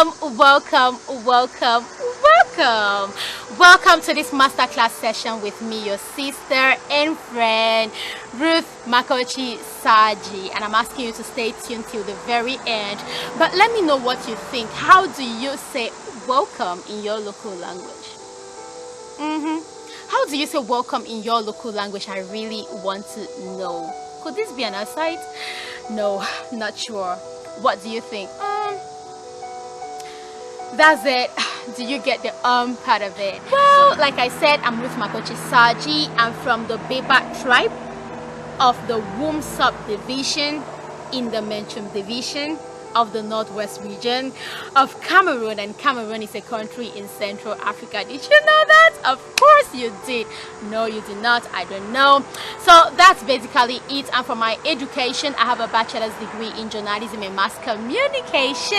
Welcome to this masterclass session with me, your sister and friend, Ruth Makochi Saji, and I'm asking you to stay tuned till the very end. But let me know what you think. How do you say welcome in your local language? How do you say welcome in your local language? I really want to know. Could this be an aside? No, not sure. What do you think? That's it. Do you get the part of it? Well, like I said, I'm Ruth Makochi Saji. I'm from the Beba tribe of the Womb subdivision in the Menchum division of the Northwest region of Cameroon, and Cameroon is a country in Central Africa. Did you know that? Of course you did. No, you did not. I don't know. So that's basically it. And for my education, I have a bachelor's degree in journalism and mass communication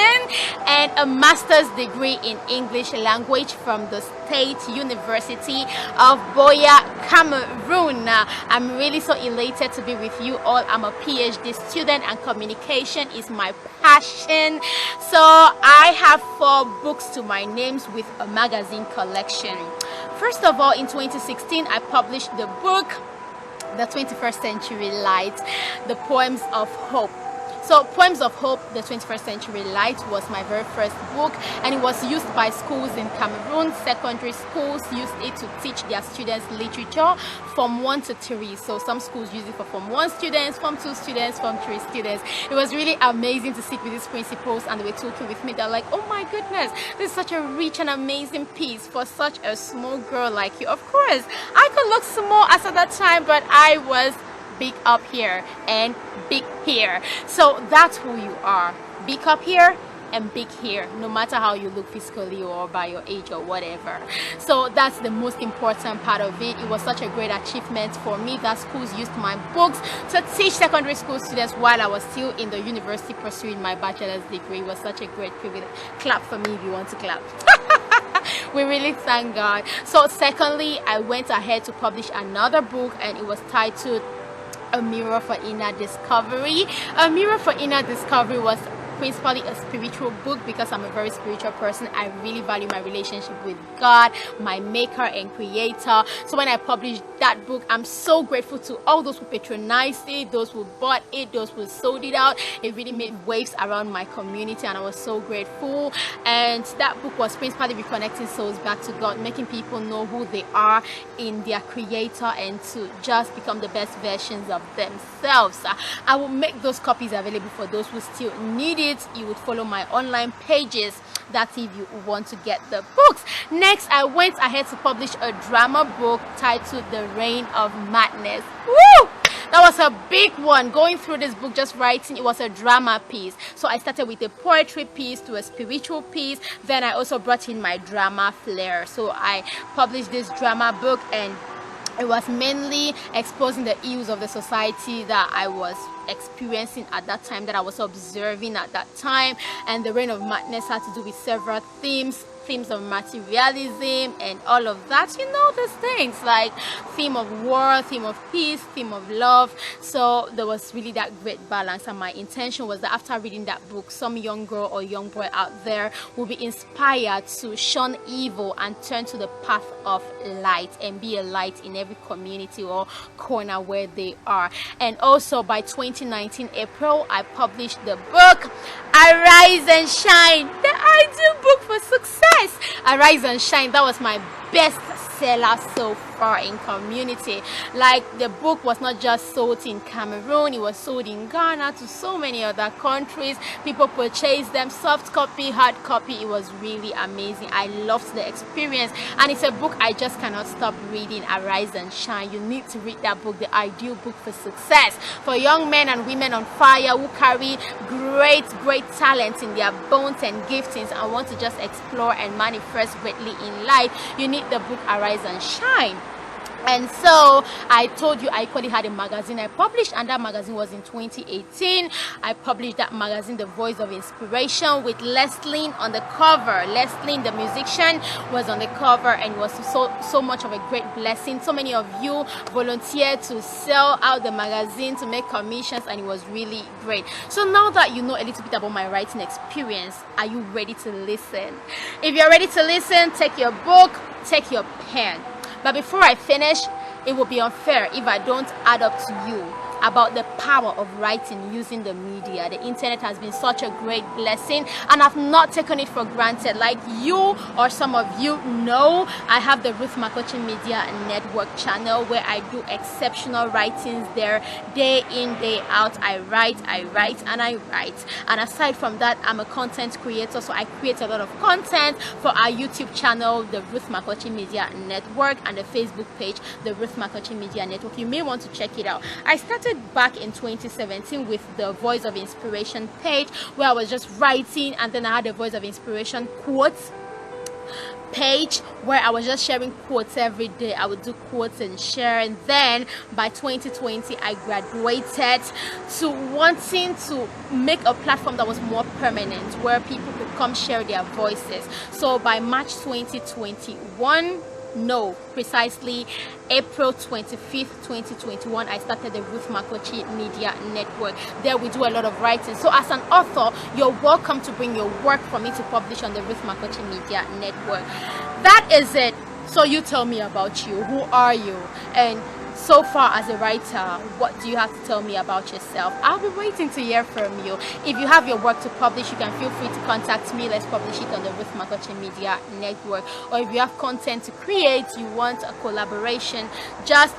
and a master's degree in English language from the State University of Buea, Cameroon. I'm really so elated to be with you all. I'm a PhD student and communication is my passion. So I have 4 books to my names with a magazine collection. First of all, in 2016, I published the book, The 21st Century Light, The Poems of Hope. So Poems of Hope, The 21st Century Light was my very first book, and it was used by schools in Cameroon. Secondary schools used it to teach their students literature from 1 to 3. So some schools use it for Form 1 students, Form 2 students, Form 3 students. It was really amazing to sit with these principals, and they were talking with me. They're like, oh my goodness, this is such a rich and amazing piece for such a small girl like you. Of course, I could look small as at that time, but I was big up here and big here. So that's who you are. Big up here and big here, no matter how you look physically or by your age or whatever. So that's the most important part of it. It was such a great achievement for me that schools used my books to teach secondary school students while I was still in the university pursuing my bachelor's degree. It was such a great privilege. Clap for me if you want to clap. We really thank God. So secondly, I went ahead to publish another book, and it was titled A Mirror for Inner Discovery. A Mirror for Inner Discovery was principally a spiritual book because I'm a very spiritual person. I really value my relationship with God, my maker and creator. So when I published that book, I'm so grateful to all those who patronized it, those who bought it, those who sold it out. It really made waves around my community, and I was so grateful. And that book was principally reconnecting souls back to God, making people know who they are in their creator and to just become the best versions of themselves. I will make those copies available for those who still need it. You would follow my online pages. That's if you want to get the books. Next, I went ahead to publish a drama book titled The Reign of Madness. Woo! That was a big one. Going through this book, just writing, it was a drama piece. So I started with a poetry piece to a spiritual piece. Then I also brought in my drama flair. So I published this drama book, and it was mainly exposing the ills of the society that I was experiencing at that time, that I was observing at that time. And The Reign of Madness had to do with several themes of materialism and all of that, you know, these things like theme of war, theme of peace, theme of love. So there was really that great balance, and my intention was that after reading that book, some young girl or young boy out there will be inspired to shun evil and turn to the path of light and be a light in every community or corner where they are. And also by 2019 April, I published the book Arise and Shine, the ideal book for success. Arise and Shine, that was my best seller so far in community. Like, the book was not just sold in Cameroon, it was sold in Ghana to so many other countries. People purchased them, soft copy, hard copy. It was really amazing. I loved the experience, and it's a book I just cannot stop reading. Arise and Shine. You need to read that book, the ideal book for success, for young men and women on fire who carry great talents in their bones and giftings and want to just explore and manifest greatly in life. You need the book Arise and Shine. And so I told you I equally had a magazine I published, and that magazine was in 2018. I published that magazine, The Voice of Inspiration, with Leslie on the cover. Leslie, the musician, was on the cover, and it was so much of a great blessing. So many of you volunteered to sell out the magazine, to make commissions, and it was really great. So now that you know a little bit about my writing experience, are you ready to listen? If you're ready to listen, take your book, take your pen. But before I finish, it would be unfair if I don't add up to you about the power of writing using the media. The internet has been such a great blessing, and I've not taken it for granted. Like you or some of you know, I have the Ruth Makochi Media Network channel where I do exceptional writings there, day in, day out. I write, and I write. And aside from that, I'm a content creator, so I create a lot of content for our YouTube channel, the Ruth Makochi Media Network, and the Facebook page, the Ruth Makochi Media Network. You may want to check it out. I started back in 2017 with the Voice of Inspiration page, where I was just writing, and then I had the Voice of Inspiration quotes page where I was just sharing quotes every day. I would do quotes and share, and then by 2020 I graduated to wanting to make a platform that was more permanent, where people could come share their voices. So by March 2021, no, precisely April 25th, 2021, I started the Ruth Makochi Media Network. There we do a lot of writing. So as an author, you're welcome to bring your work for me to publish on the Ruth Makochi Media Network. That is it. So you tell me about you. Who are you? And so far as a writer, what do you have to tell me about yourself? I'll be waiting to hear from you. If you have your work to publish, you can feel free to contact me. Let's publish it on the Ruth Makochi Media Network. Or if you have content to create, you want a collaboration, just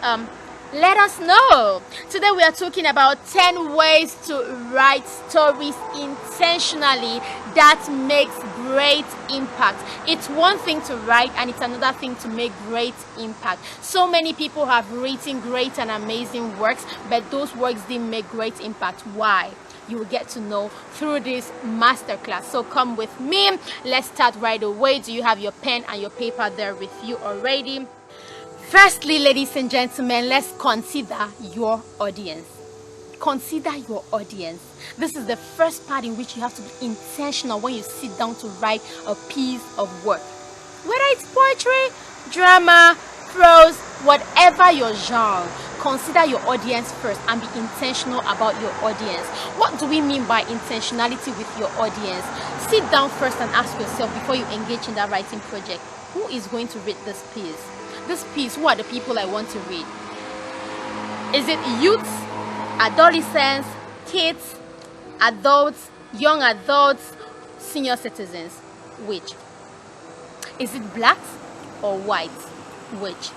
let us know. Today we are talking about 10 ways to write stories intentionally that makes great impact. It's one thing to write, and it's another thing to make great impact. So many people have written great and amazing works, but those works didn't make great impact. Why? You will get to know through this masterclass. So come with me. Let's start right away. Do you have your pen and your paper there with you already? Firstly, ladies and gentlemen, let's consider your audience. Consider your audience. This is the first part in which you have to be intentional when you sit down to write a piece of work. Whether it's poetry, drama, prose, whatever your genre, consider your audience first and be intentional about your audience. What do we mean by intentionality with your audience? Sit down first and ask yourself before you engage in that writing project, who is going to read this piece? This piece, who are the people I want to read? Is it youths, adolescents, kids, adults, young adults, senior citizens? Which? Is it blacks or whites? Which?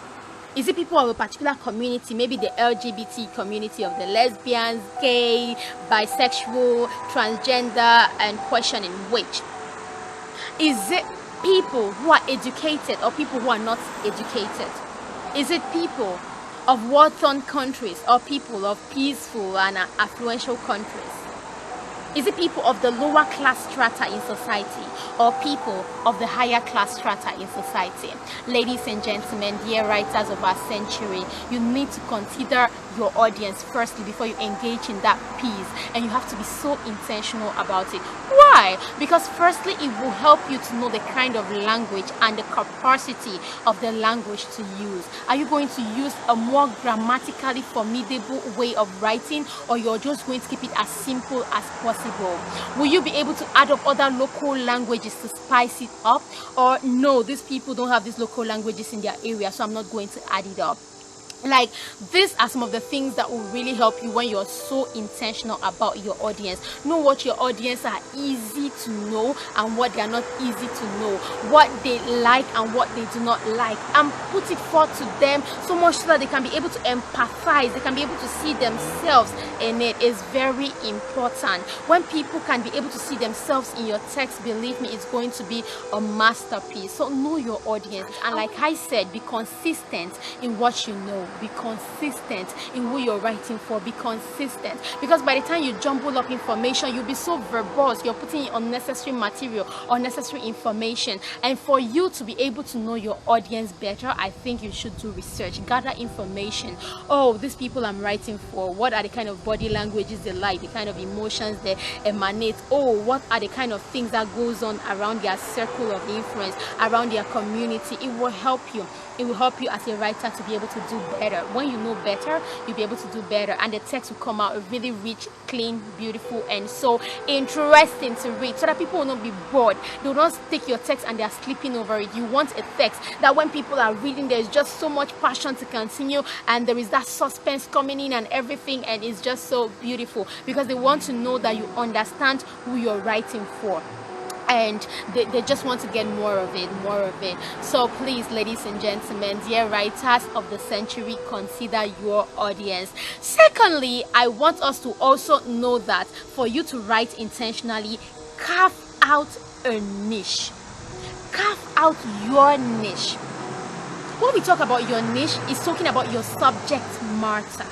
Is it people of a particular community, maybe the LGBT community of the lesbians, gay, bisexual, transgender, and questioning? Which? Is it people who are educated or people who are not educated? Is it people of war-torn countries or people of peaceful and affluential countries? Is it people of the lower class strata in society or people of the higher class strata in society? Ladies and gentlemen, dear writers of our century, you need to consider your audience firstly before you engage in that piece, and you have to be so intentional about it. Why? Because firstly, it will help you to know the kind of language and the capacity of the language to use. Are you going to use a more grammatically formidable way of writing, or you're just going to keep it as simple as possible? Will you be able to add up other local languages to spice it up? Or no, these people don't have these local languages in their area, so I'm not going to add it up. Like, these are some of the things that will really help you when you're so intentional about your audience. Know what your audience are easy to know and what they are not easy to know, what they like and what they do not like, and put it forth to them so much so that they can be able to empathize, they can be able to see themselves in it. Is very important. When people can be able to see themselves in your text, believe me, it's going to be a masterpiece. So know your audience, and like I said, be consistent in what you know. be consistent in who you're writing for. Be consistent, because by the time you jumble up information, you'll be so verbose. You're putting in unnecessary material, unnecessary information. And for you to be able to know your audience better, I think you should do research, gather information. Oh, these people I'm writing for, what are the kind of body languages they like, the kind of emotions they emanate? Oh, what are the kind of things that goes on around their circle of influence, around their community? It will help you. It will help you as a writer to be able to do better. When you know better, you'll be able to do better, and the text will come out really rich, clean, beautiful, and so interesting to read, so that people will not be bored. They will not take your text and they are sleeping over it. You want a text that when people are reading, there's just so much passion to continue, and there is that suspense coming in and everything, and it's just so beautiful, because they want to know that you understand who you're writing for. And they just want to get more of it. So please, ladies and gentlemen, dear writers of the century, consider your audience. Secondly, I want us to also know that for you to write intentionally, carve out a niche. Carve out your niche. When we talk about your niche, it's talking about your subject matter.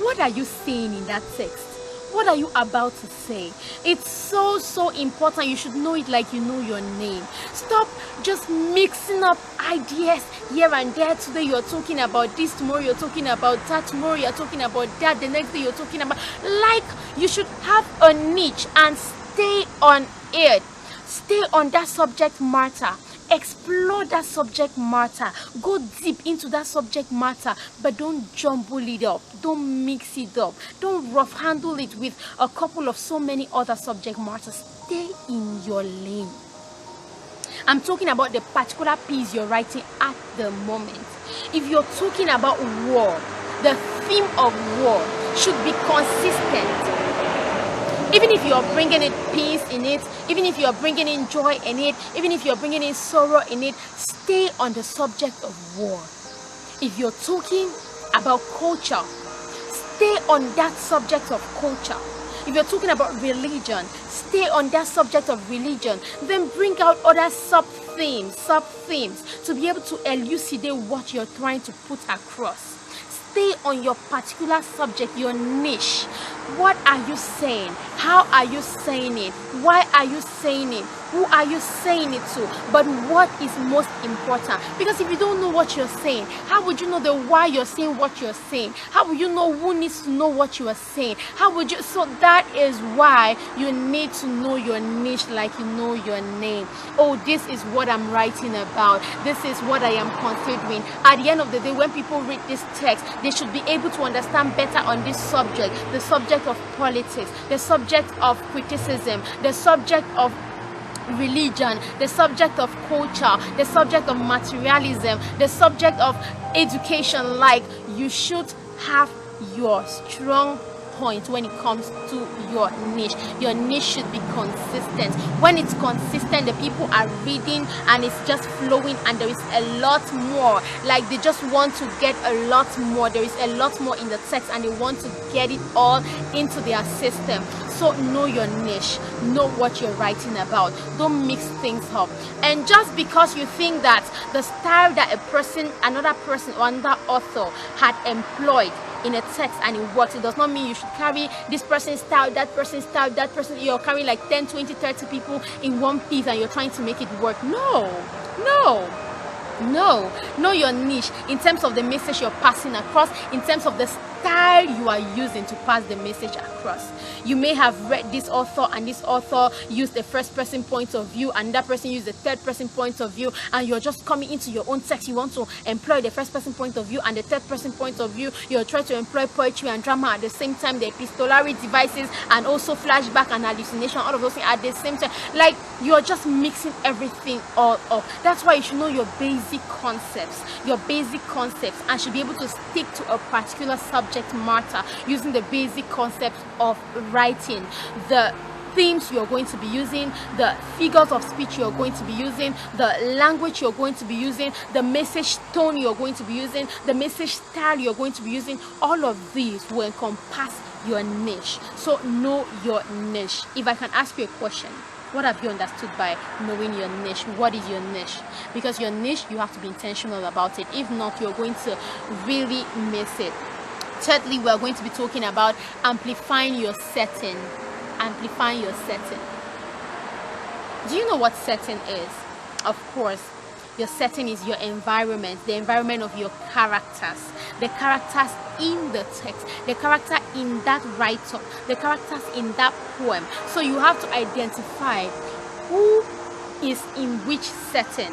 What are you saying in that text? What are you about to say? It's so important. You should know it like you know your name. Stop just mixing up ideas here and there. Today you're talking about this, tomorrow you're talking about that, tomorrow you're talking about that, the next day you're talking about, like, you should have a niche and stay on it. Stay on that subject matter. Explore that subject matter. Go deep into that subject matter, but don't jumble it up. Don't mix it up. Don't rough handle it with a couple of so many other subject matters. Stay in your lane. I'm talking about the particular piece you're writing at the moment. If you're talking about war, the theme of war should be consistent. Even if you're bringing in peace in it, even if you're bringing in joy in it, even if you're bringing in sorrow in it, stay on the subject of war. If you're talking about culture, stay on that subject of culture. If you're talking about religion, stay on that subject of religion. Then bring out other sub-themes to be able to elucidate what you're trying to put across. Stay on your particular subject, your niche. What are you saying? How are you saying it? Why are you saying it? Who are you saying it to? But what is most important? Because if you don't know what you're saying, how would you know the why you're saying what you're saying? How would you know who needs to know what you are saying? How would you? So that is why you need to know your niche like you know your name. Oh, this is what I'm writing about. This is what I am considering. At the end of the day, when people read this text, they should be able to understand better on this subject, the subject of politics, the subject of criticism, the subject of religion, the subject of culture, the subject of materialism, the subject of education. Like, you should have your strong point when it comes to your niche. Your niche should be consistent. When it's consistent, the people are reading and it's just flowing, and there is a lot more. Like, they just want to get a lot more. There is a lot more in the text and they want to get it all into their system. So know your niche, know what you're writing about. Don't mix things up. And just because you think that the style that another person or another author had employed in a text and it works, it does not mean you should carry this person's style, that person's style, that person. You're carrying like 10, 20, 30 people in one piece and you're trying to make it work. No. Know your niche in terms of the message you're passing across, in terms of the style you are using to pass the message across. You may have read this author and this author used the first person point of view and that person used the third person point of view, and you're just coming into your own text. You want to employ the first person point of view and the third person point of view. You're trying to employ poetry and drama at the same time, the epistolary devices and also flashback and hallucination, all of those things at the same time. Like, you're just mixing everything all up. That's why you should know your basic concepts, and should be able to stick to a particular subject matter using the basic concepts of writing, the themes you're going to be using, the figures of speech you're going to be using, the language you're going to be using, the message tone you're going to be using, the message style you're going to be using. All of these will encompass your niche. So know your niche. If I can ask you a question, What have you understood by knowing your niche? What is your niche? Because your niche, you have to be intentional about it. If not, you're going to really miss it. Thirdly, we're going to be talking about amplifying your setting. Amplifying your setting. Do you know what setting is? Of course, your setting is your environment, the environment of your characters, the characters in the text, the character in that write-up, the characters in that poem. So you have to identify who is in which setting.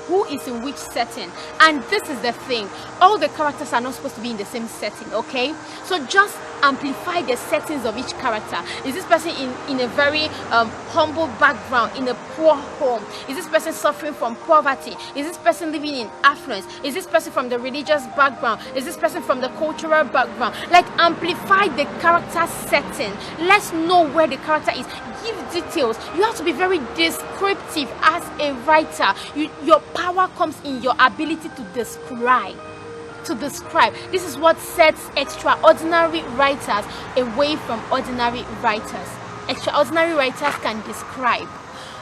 Who is in which setting. And this is the thing, all the characters are not supposed to be in the same setting, okay? So just amplify the settings of each character. Is this person in a very humble background, in a poor home? Is this person suffering from poverty? Is this person living in affluence? Is this person from the religious background? Is this person from the cultural background? Like, amplify the character setting. Let's know where the character is. Give details. You have to be very descriptive as a writer. Your power comes in your ability to describe. This is what sets extraordinary writers away from ordinary writers. Extraordinary writers can describe.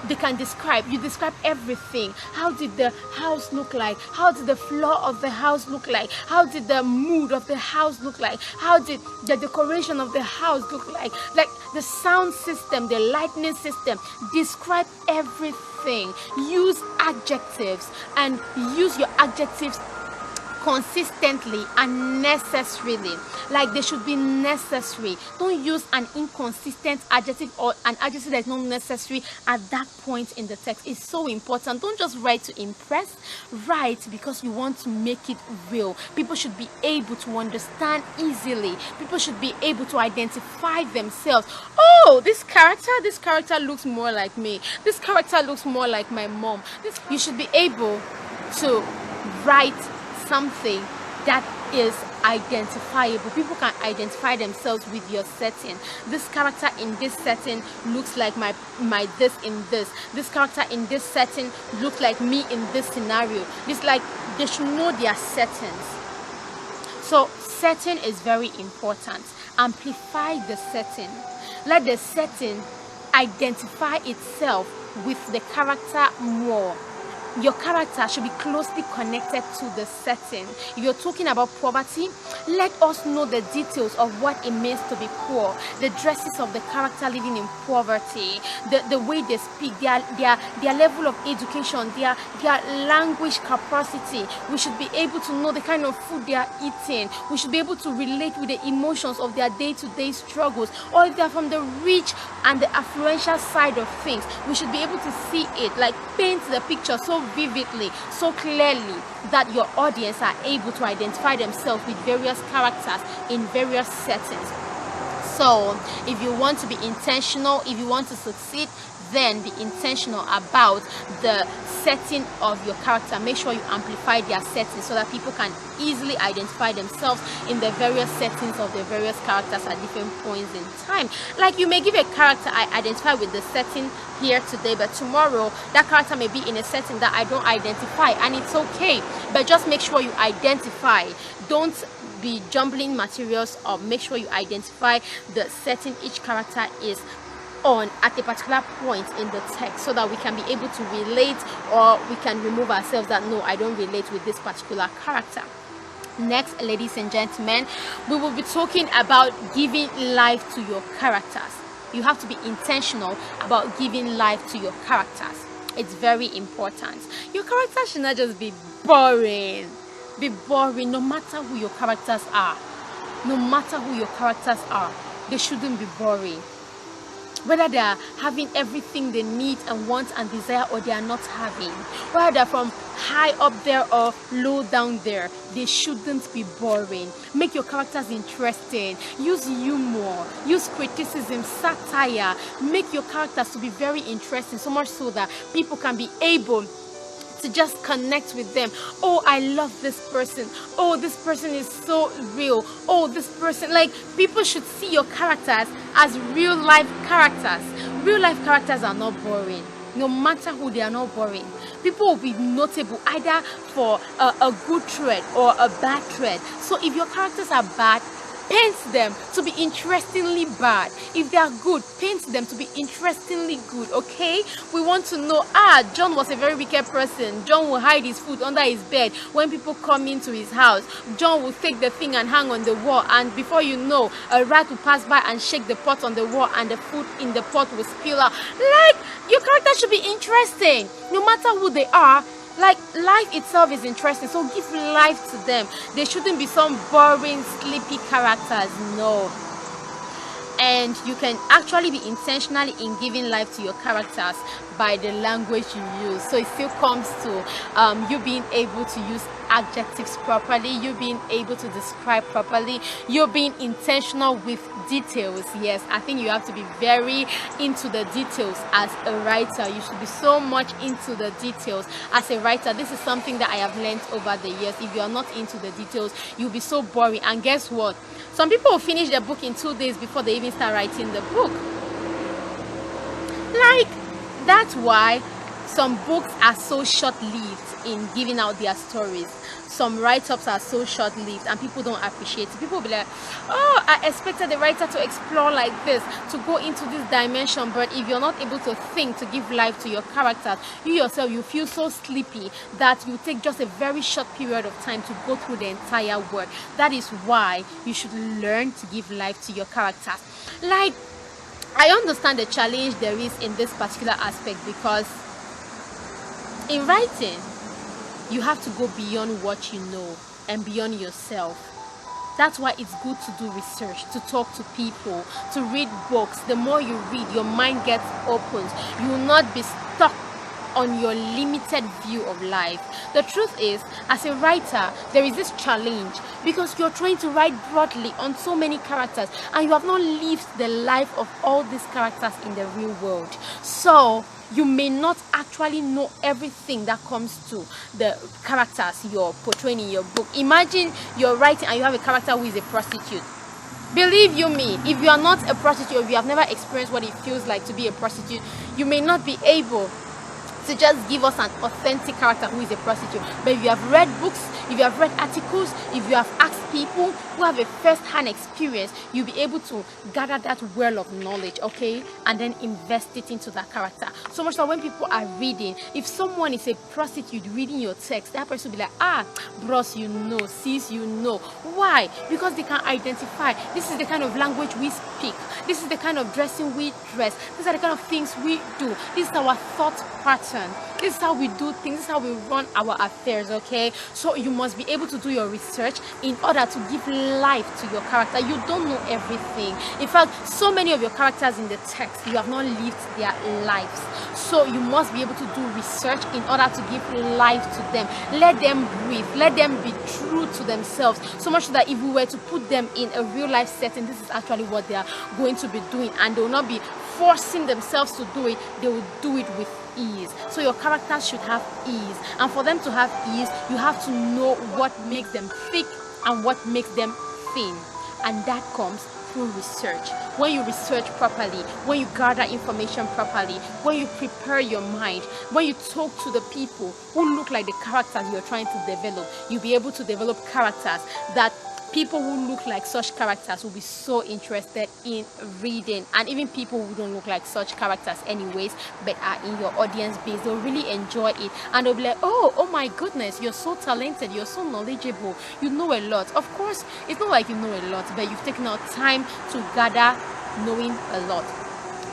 They can describe. You describe everything. How did the house look like? How did the floor of the house look like? How did the mood of the house look like? How did the decoration of the house look like? Like the sound system, the lighting system. Describe everything. Use adjectives, and use your adjectives consistently and necessarily. Like, they should be necessary. Don't use an inconsistent adjective or an adjective that's not necessary at that point in the text. It's so important. Don't just write to impress. Write because you want to make it real. People should be able to understand easily. People should be able to identify themselves. Oh, this character looks more like me. This character looks more like my mom. You should be able to write something that is identifiable. People can identify themselves with your setting. This character in this setting looks like my this in this. This character in this setting looks like me in this scenario. It's like they should know their settings. So setting is very important. Amplify the setting. Let the setting identify itself with the character more. Your character should be closely connected to the setting. If you're talking about poverty, let us know the details of what it means to be poor, the dresses of the character living in poverty, the way they speak, their level of education, their language capacity. We should be able to know the kind of food they are eating. We should be able to relate with the emotions of their day-to-day struggles. Or if they are from the rich and the affluential side of things, we should be able to see it, like paint the picture so vividly, so clearly, that your audience are able to identify themselves with various characters in various settings. So if you want to be intentional, if you want to succeed, then be intentional about the setting of your character. Make sure you amplify their settings so that people can easily identify themselves in the various settings of the various characters at different points in time. Like, you may give a character, I identify with the setting here today, but tomorrow that character may be in a setting that I don't identify, and it's okay. But just make sure you identify. Don't be jumbling materials up. Make sure you identify the setting each character is on at a particular point in the text, so that we can be able to relate, or we can remove ourselves that no, I don't relate with this particular character. Next, ladies and gentlemen, we will be talking about giving life to your characters. You have to be intentional about giving life to your characters. It's very important. Your characters should not just be boring. No matter who your characters are. No matter who your characters are, they shouldn't be boring. Whether they are having everything they need and want and desire, or they are not having, whether they're from high up there or low down there, they shouldn't be boring. Make your characters interesting. Use humor, use criticism, satire. Make your characters to be very interesting, so much so that people can be able to just connect with them. Oh, I love this person. Oh, this person is so real. Oh, this person, like, people should see your characters as real life characters. Real life characters are not boring. No matter who, they are not boring. People will be notable either for a good thread or a bad thread. So if your characters are bad, paint them to be interestingly bad. If they are good, paint them to be interestingly good. Okay, we want to know, John was a very wicked person. John will hide his food under his bed when people come into his house. John will take the thing and hang on the wall, and before you know, a rat will pass by and shake the pot on the wall, and the food in the pot will spill out. Like, your character should be interesting no matter who they are. Like, life itself is interesting, so give life to them. They shouldn't be some boring, sleepy characters. No. And you can actually be intentionally in giving life to your characters by the language you use. So it still comes to you being able to use adjectives properly, you being able to describe properly, you're being intentional with details. Yes, I think you have to be very into the details as a writer. You should be so much into the details as a writer. This is something that I have learned over the years. If you are not into the details, you'll be so boring. And guess what? Some people will finish their book in 2 days before they even start writing the book. Like, that's why some books are so short-lived in giving out their stories. Some write-ups are so short-lived and people don't appreciate it. People will be like, oh, I expected the writer to explore like this, to go into this dimension, but if you're not able to think, to give life to your characters, you yourself, you feel so sleepy that you take just a very short period of time to go through the entire work. That is why you should learn to give life to your characters. Like, I understand the challenge there is in this particular aspect, because in writing, you have to go beyond what you know and beyond yourself. That's why it's good to do research, to talk to people, to read books. The more you read, your mind gets opened. You will not be stuck on your limited view of life. The truth is, as a writer, there is this challenge because you're trying to write broadly on so many characters and you have not lived the life of all these characters in the real world. So you may not actually know everything that comes to the characters you're portraying in your book. Imagine you're writing and you have a character who is a prostitute. Believe you me, if you are not a prostitute, or if you have never experienced what it feels like to be a prostitute, you may not be able to just give us an authentic character who is a prostitute. But if you have read books, if you have read articles, if you have asked people who have a first-hand experience, you'll be able to gather that well of knowledge, okay, and then invest it into that character. So much that when people are reading, if someone is a prostitute reading your text, that person will be like, bros, you know, sis, you know. Why? Because they can identify, this is the kind of language we speak, this is the kind of dressing we dress, these are the kind of things we do, this is our thought pattern, this is how we do things, this is how we run our affairs, okay? So you must be able to do your research in order to give life to your character. You don't know everything. In fact, so many of your characters in the text, you have not lived their lives. So you must be able to do research in order to give life to them. Let them breathe. Let them be true to themselves. So much that if we were to put them in a real life setting, this is actually what they are going to be doing, and they will not be forcing themselves to do it. They will do it with ease. So your characters should have ease, and for them to have ease, you have to know what makes them thick and what makes them thin, and that comes through research. When you research properly, when you gather information properly, when you prepare your mind, when you talk to the people who look like the characters you're trying to develop, you'll be able to develop characters that people who look like such characters will be so interested in reading. And even people who don't look like such characters anyways, but are in your audience base, they'll really enjoy it, and they'll be like, oh my goodness, you're so talented, you're so knowledgeable, you know a lot. Of course, it's not like you know a lot, but you've taken out time to gather knowing a lot.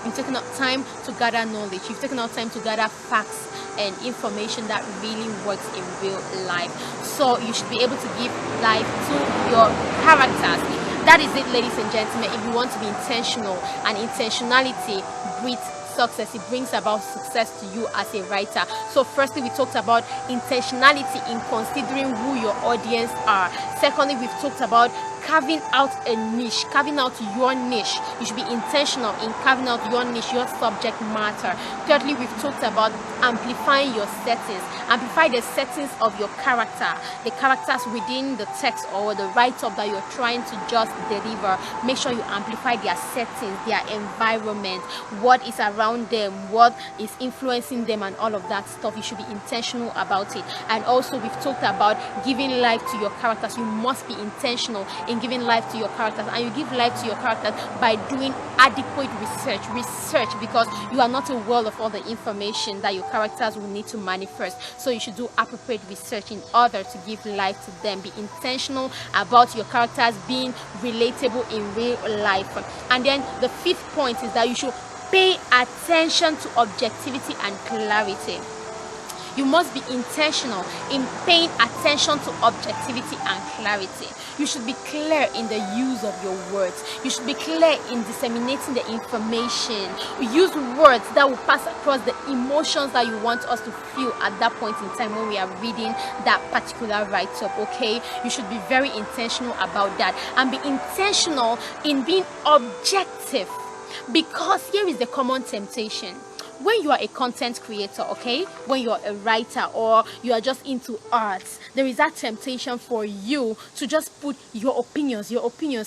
You've taken out time to gather knowledge. You've taken out time to gather facts and information that really works in real life. So you should be able to give life to your characters. That is it, ladies and gentlemen. If you want to be intentional, and intentionality breeds success, it brings about success to you as a writer. So firstly, we talked about intentionality in considering who your audience are. Secondly, we've talked about carving out a niche, carving out your niche. You should be intentional in carving out your niche, your subject matter. Thirdly, we've talked about amplifying your settings. Amplify the settings of your character, the characters within the text or the write-up that you're trying to just deliver. Make sure you amplify their settings, their environment, what is around them, what is influencing them, and all of that stuff. You should be intentional about it. And also, we've talked about giving life to your characters. You must be intentional in giving life to your characters, and you give life to your characters by doing adequate research, because you are not aware of all the information that your characters will need to manifest. So you should do appropriate research in order to give life to them. Be intentional about your characters being relatable in real life. And then the fifth point is that you should pay attention to objectivity and clarity. You must be intentional in paying attention to objectivity and clarity. You should be clear in the use of your words. You should be clear in disseminating the information. Use words that will pass across the emotions that you want us to feel at that point in time when we are reading that particular write-up, okay? You should be very intentional about that, and be intentional in being objective, because here is the common temptation. When you are a content creator, okay, when you are a writer or you are just into arts, there is that temptation for you to just put your opinions,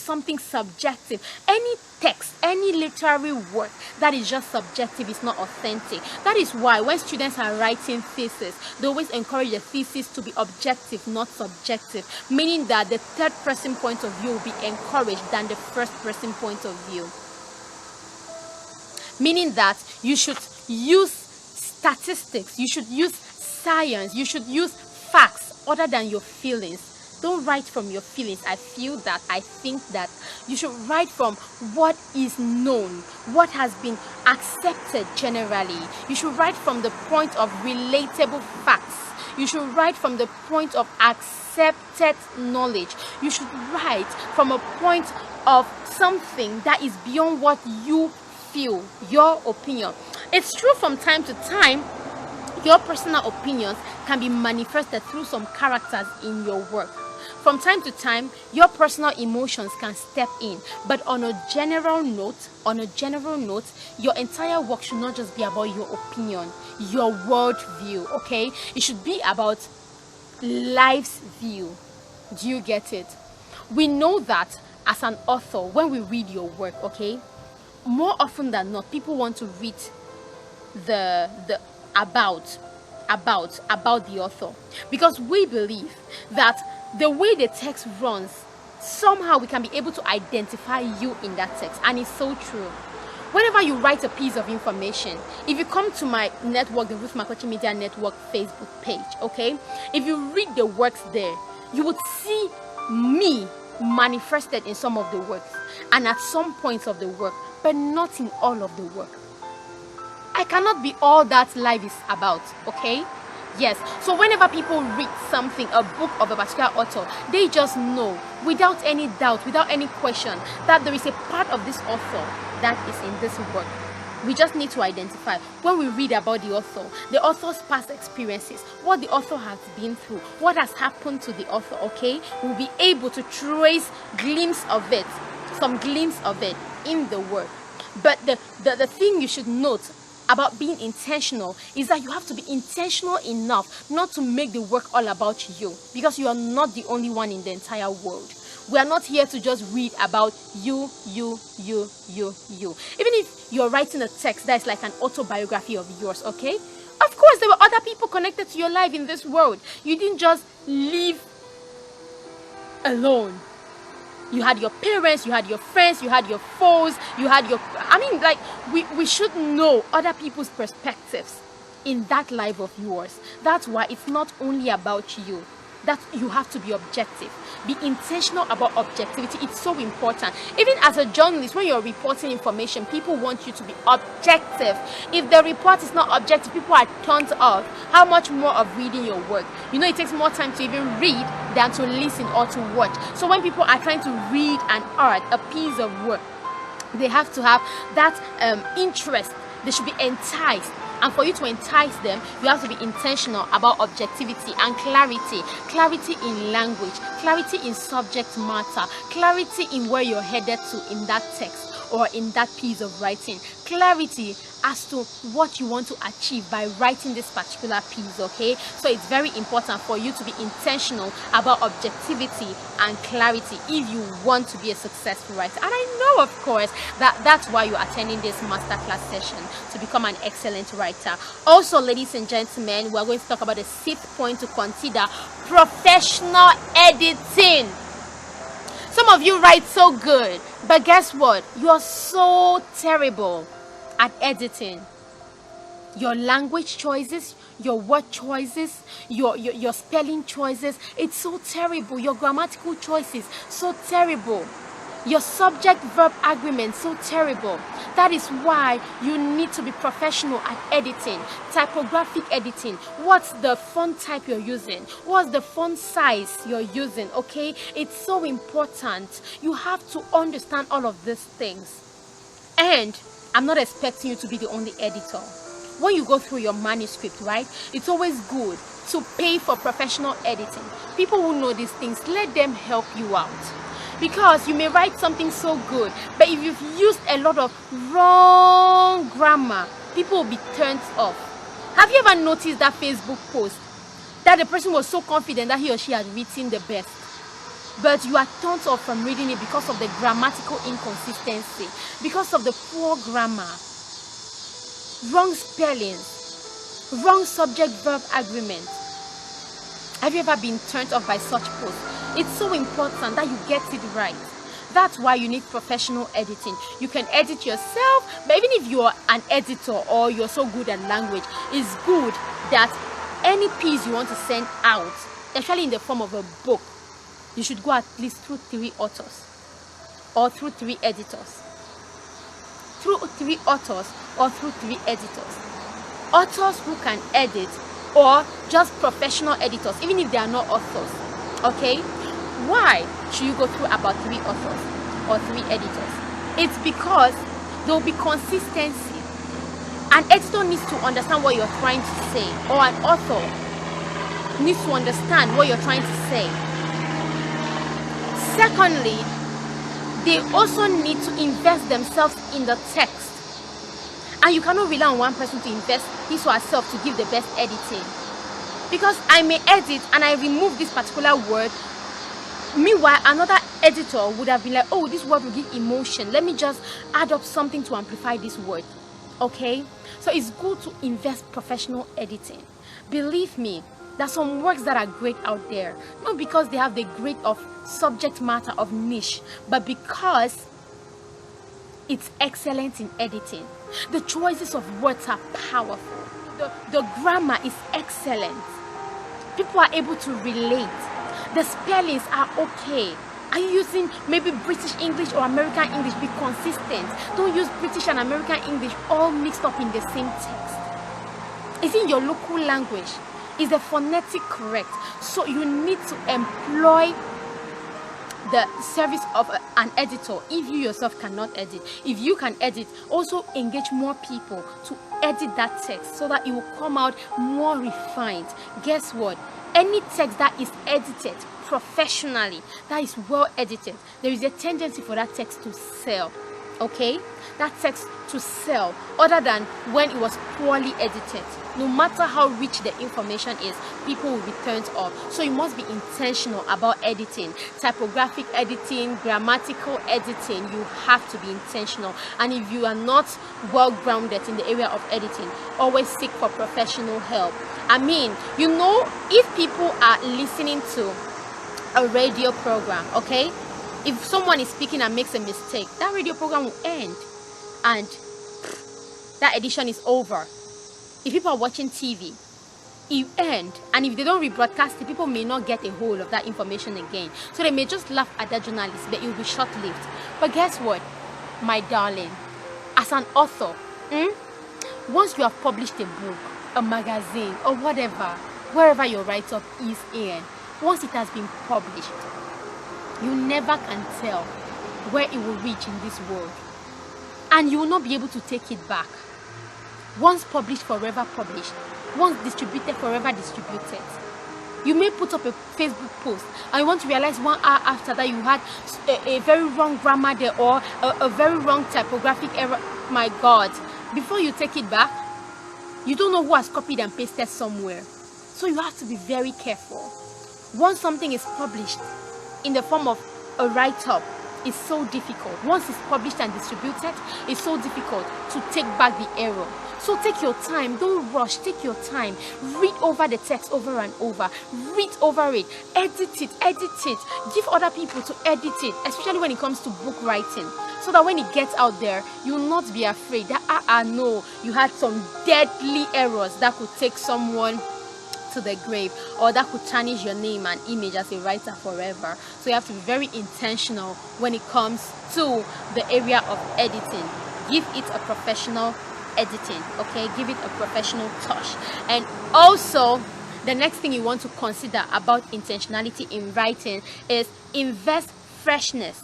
something subjective. Any text, any literary work that is just subjective is not authentic. That is why when students are writing thesis, they always encourage the thesis to be objective, not subjective, meaning that the third person point of view will be encouraged than the first person point of view. Meaning that you should use statistics, you should use science, you should use facts other than your feelings. Don't write from your feelings. I feel that, I think that. You should write from what is known, what has been accepted generally. You should write from the point of relatable facts. You should write from the point of accepted knowledge. You should write from a point of something that is beyond what you feel, your opinion. It's true, from time to time your personal opinions can be manifested through some characters in your work. From time to time your personal emotions can step in, but on a general note, your entire work should not just be about your opinion, your world view, okay? It should be about life's view. Do you get it? We know that as an author, when we read your work, okay, more often than not, people want to read the about the author, because we believe that the way the text runs, somehow we can be able to identify you in that text. And it's so true. Whenever you write a piece of information, if you come to my network, the Ruth Makochi Media Network Facebook page, okay, if you read the works there, you would see me manifested in some of the works and at some points of the work, but not in all of the work. I cannot be all that life is about, okay? Yes, so whenever people read something, a book of a particular author, they just know without any doubt, without any question, that there is a part of this author that is in this work. We just need to identify, when we read about the author's past experiences, what the author has been through, what has happened to the author, okay? We'll be able to trace some glimpse of it in the work. But the thing you should note about being intentional is that you have to be intentional enough not to make the work all about you, because you are not the only one in the entire world. We are not here to just read about you. Even if you're writing a text that is like an autobiography of yours, okay? Of course, there were other people connected to your life in this world. You didn't just live alone. You had your parents, you had your friends, you had your foes, you had your... I mean, like, we should know other people's perspectives in that life of yours. That's why it's not only about you. That you have to be objective. Be intentional about objectivity. It's so important. Even as a journalist, when you're reporting information, people want you to be objective. If the report is not objective, people are turned off. How much more of reading your work? You know, it takes more time to even read than to listen or to watch. So when people are trying to read an art, a piece of work, they have to have that interest. They should be enticed. And for you to entice them, you have to be intentional about objectivity and clarity. Clarity in language, clarity in subject matter, clarity in where you're headed to in that text. or in that piece of writing. Clarity as to what you want to achieve by writing this particular piece, okay? So it's very important for you to be intentional about objectivity and clarity if you want to be a successful writer. And I know, of course, that's why you're attending this masterclass session, to become an excellent writer. Also, ladies and gentlemen, we're going to talk about the 6th point to consider: professional editing. Some of you write so good, but guess what? You're so terrible at editing. Your language choices, your word choices, your spelling choices, it's so terrible. Your grammatical choices, so terrible. Your subject-verb agreement, so terrible. That is why you need to be professional at editing. Typographic editing. What's the font type you're using? What's the font size you're using? Okay, it's so important. You have to understand all of these things. And I'm not expecting you to be the only editor. When you go through your manuscript, right, it's always good to pay for professional editing. People who know these things, let them help you out. Because you may write something so good, but if you've used a lot of wrong grammar, people will be turned off. Have you ever noticed that Facebook post that the person was so confident that he or she had written the best, but you are turned off from reading it because of the grammatical inconsistency, because of the poor grammar, wrong spellings, wrong subject-verb agreement? Have you ever been turned off by such posts? It's so important that you get it right. That's why you need professional editing. You can edit yourself, but even if you're an editor or you're so good at language, it's good that any piece you want to send out, especially in the form of a book, you should go at least through 3 authors or through 3 editors. Through 3 authors or through 3 editors. Authors who can edit, or just professional editors, even if they are not authors. Okay? Why should you go through about 3 authors or 3 editors? It's because there will be consistency. An editor needs to understand what you're trying to say, or an author needs to understand what you're trying to say. Secondly, they also need to invest themselves in the text. And you cannot rely on one person to invest his or herself to give the best editing. Because I may edit and I remove this particular word. Meanwhile, another editor would have been like, oh, this word will give emotion. Let me just add up something to amplify this word. Okay? So it's good to invest professional editing. Believe me, there's some works that are great out there. Not because they have the grade of subject matter of niche, but because it's excellent in editing. The choices of words are powerful. The grammar is excellent. People are able to relate. The spellings are okay. Are you using maybe British English or American English? Be consistent. Don't use British and American English all mixed up in the same text. It's in your local language. Is the phonetic correct? So you need to employ the service of an editor if you yourself cannot edit. If you can edit, also engage more people to edit that text so that it will come out more refined. Guess what? Any text that is edited professionally, that is well edited, there is a tendency for that text to sell. Okay? That text to sell, other than when it was poorly edited. No matter how rich the information is, people will be turned off. So you must be intentional about editing. Typographic editing, grammatical editing, you have to be intentional. And if you are not well grounded in the area of editing, always seek for professional help. I mean, you know, if people are listening to a radio program, okay, if someone is speaking and makes a mistake, that radio program will end and that edition is over. If people are watching TV, it end, and if they don't rebroadcast it, people may not get a hold of that information again. So they may just laugh at that journalist, but it will be short-lived. But guess what, my darling, as an author, once you have published a book, a magazine, or whatever, wherever your write-up is in, once it has been published, you never can tell where it will reach in this world, and you will not be able to take it back. Once published, forever published. Once distributed, forever distributed. You may put up a Facebook post and you want to realize 1 hour after that you had a very wrong grammar there, or a very wrong typographic error. My God, before you take it back, you don't know who has copied and pasted somewhere. So you have to be very careful. Once something is published in the form of a write-up, it's so difficult. Once it's published and distributed, it's so difficult to take back the error. So take your time, don't rush, take your time. Read over the text over and over. Read over it, edit it, give other people to edit it, especially when it comes to book writing. So that when it gets out there, you will not be afraid that, no, you had some deadly errors that could take someone to the grave, or that could tarnish your name and image as a writer forever. So you have to be very intentional when it comes to the area of editing. Give it a professional editing, okay? Give it a professional touch. And also, the next thing you want to consider about intentionality in writing is invest freshness.